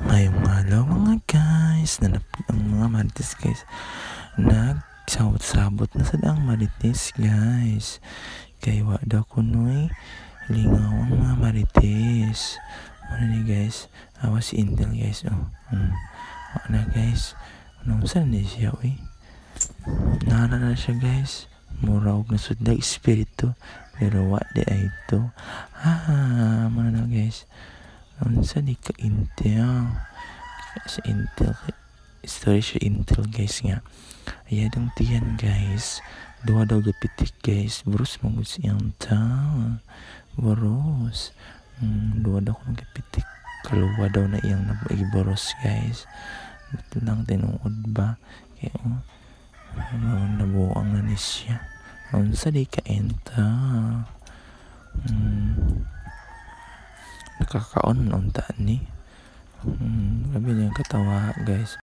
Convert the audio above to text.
Ngayong araw mga guys, nanapit ang mga marites guys. Nagsabot-sabot na sa daang marites guys. Kaya wala ko noy lingaw ang mga marites. Ano ni guys? Awas si Intel guys. Ano guys? Ano saan na siya Nara na siya guys. Murag na sudag espiritu. Pero wa di ay ito. Mana na guys. Unsa di ka Intel sa Intel story siya Intel guys nga ayadong tiyan guys duha daw gapitik guys burus mong siyang ta burus duha daw kong gapitik kaluwa daw na iyang naburos guys ito lang tinuod ba kaya nabuang na ni siya unsa di ka Intel nakakaon unta ni grabe niyang katawa guys.